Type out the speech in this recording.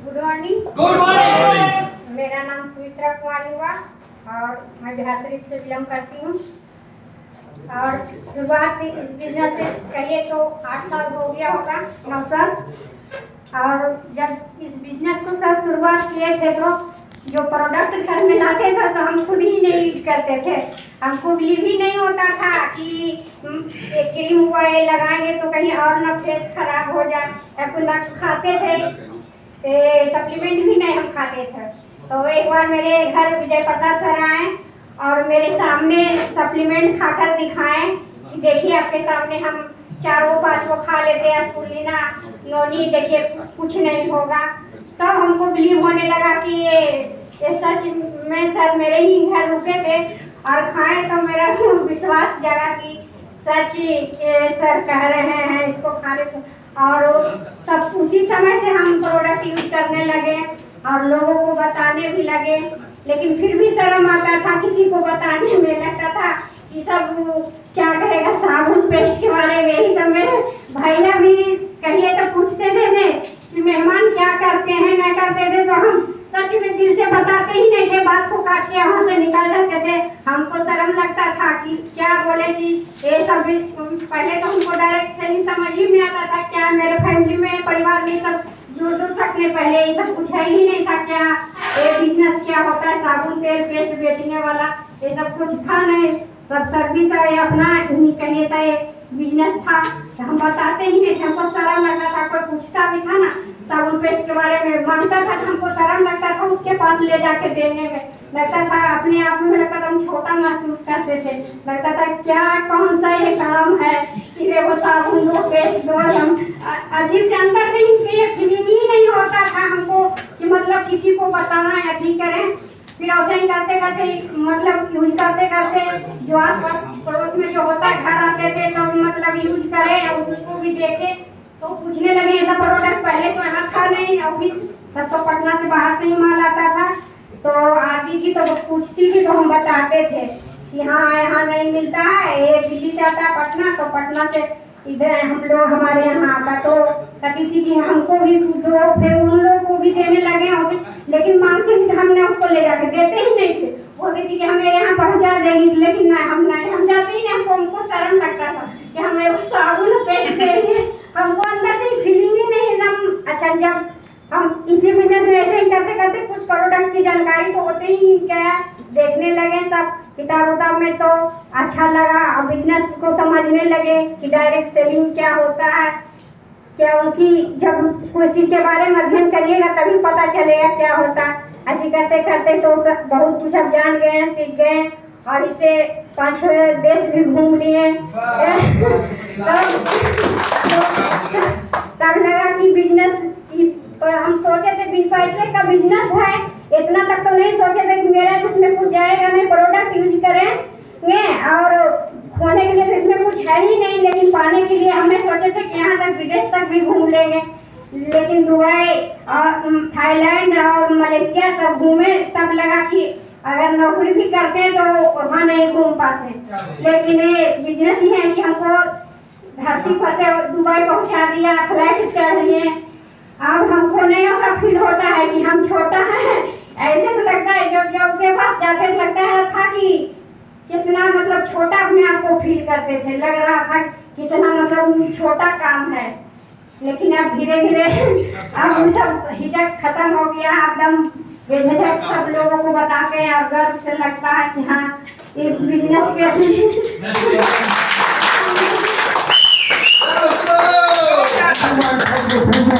Good morning. Good morning. मेरा नाम सुमित्रा कुमारी हुआ और मैं बिहार शरीफ से बिलोंग करती हूँ। और शुरुआत इस बिजनेस से करिए तो 8 साल हो गया होगा, 9 साल। और जब इस बिजनेस को सब शुरुआत किए थे तो जो प्रोडक्ट घर में लाते थे तो हम खुद ही नहीं यूज करते थे। हमको बिलीव ही नहीं होता था कि एक क्रीम हुआ ये लगाएंगे तो कहीं और ना फेस खराब हो जाए, या कुछ ना खाते थे सप्लीमेंट भी नहीं हम खाते थे। तो एक बार मेरे घर विजय प्रताप सर आए और मेरे सामने सप्लीमेंट खाकर दिखाएं कि देखिए आपके सामने हम 4-5 को खा लेते हैं, स्पुलिना नोनी, देखिए कुछ नहीं होगा। तो हमको बिलीव होने लगा कि ये सच में सर मेरे ही घर रुके थे और खाएं तो मेरा विश्वास जगा कि सच सर कह रहे हैं इसको खाने से। और सब उसी समय से हम प्रोडक्ट यूज करने लगे और लोगों को बताने भी लगे। लेकिन फिर भी शर्म आता था किसी को बताने में, लगता था कि सब क्या कहेगा साबुन पेस्ट के बारे में। यही सब मेरे भैया भी कहिए तो पूछते थे ने कि मेहमान क्या करते हैं नहीं करते थे, तो हम सच में दिल से बताते ही नहीं थे, बात को काट के वहाँ से निकल जाते थे। हमको शर्म लगता था कि क्या बोले कि ये सब। पहले तो हमको डायरेक्ट सेलिंग समझ ही नहीं आता था, क्या मेरे फैमिली में परिवार में सब दूर दूर तक ने पहले ये सब कुछ है ही नहीं था, क्या ये बिजनेस क्या होता है, साबुन तेल पेस्ट बेचने वाला ये सब कुछ था नहीं। सब सर्विस अपना नहीं कहिए था, ये बिजनेस था। तो हम बताते ही नहीं थे, हमको शर्म लगता था। कोई पूछता भी था ना साबुन पेस्ट के बारे में मांगता था तो हमको शर्म लगता था उसके पास ले जाके देने में। लगता था अपने आप में, लगता था हम छोटा महसूस करते थे। लगता था क्या कौन सा ये काम है कि वो साबुन दो पेस्ट दो। हम अजीब से अंदर से ही फीलिंग ही नहीं होता था हमको कि मतलब किसी को बताना या ठीक करें। फिर ऐसे ही करते करते मतलब यूज करते करते जो आस पास पड़ोस में जो होता है घर आते थे तो मतलब यूज करें, उनको भी देखे तो पूछने लगे ऐसा प्रोडक्ट पहले तो यहाँ था नहीं। ऑफिस सब तो पटना से बाहर से ही माल आता था, तो आती थी तो वो पूछती थी तो हम बताते थे कि हाँ यहाँ नहीं मिलता है, ये दिल्ली से आता है पटना, तो पटना से इधर हम लोग हमारे यहाँ आता। तो कहती थी कि हमको भी दो, फिर उन लोगों को भी देने लगे ऑफिस। लेकिन मांगती थी हमने उसको ले जाके देते ही नहीं थे। बोलती थी कि हम मेरे यहाँ पहुँचा देंगी, लेकिन नहीं हम जाते ही नहीं। हमको शर्म लगता था कि हमें वो साबुन पेस्ट देंगे, हमको अंदर से फीलिंग ही नहीं एकदम। अच्छा, जब हम इसी बिजनेस में ऐसे ही करते करते कुछ प्रोडक्ट की जानकारी तो होते ही क्या देखने लगे सब किताब उताब में, तो अच्छा लगा और बिजनेस को समझने लगे कि डायरेक्ट सेलिंग क्या होता है, क्या उनकी जब कोई चीज़ के बारे में अध्ययन करिएगा तभी पता चलेगा क्या होता है। ऐसे करते करते तो बहुत कुछ अब जान गए हैं, सीख गए और इसे 5-6 देश भी घूम लिए। तब लगा कि बिजनेस हम सोचे थे बिन पैसे का बिजनेस है, इतना तक तो नहीं सोचे थे कि मेरा इसमें कुछ जाएगा नहीं, प्रोडक्ट यूज करेंगे और खोने के लिए तो इसमें कुछ है ही नहीं। लेकिन पाने के लिए हमने सोचे थे कि यहाँ तक विदेश तक भी घूम लेंगे। लेकिन दुबई और थाईलैंड और मलेशिया सब घूमे, तब लगा कि अगर नौकरी भी करते हैं तो वहाँ नहीं घूम पाते। लेकिन ये बिजनेस ही है कि हमको धरती पर से दुबई पहुँचा दिया, फ्लाइट चढ़ लिए। अब हमको नहीं ऐसा फील होता है कि हम छोटा है। ऐसे तो लगता है जब के पास जाते लगता है था कि कितना मतलब छोटा अपने आप को फील करते थे, लग रहा था कितना मतलब छोटा काम है। लेकिन अब धीरे धीरे अब सब हिचक खत्म हो गया, एकदम बेझिझक सब लोगों को बताते हैं और गर्व से लगता है कि हाँ ये बिजनेस के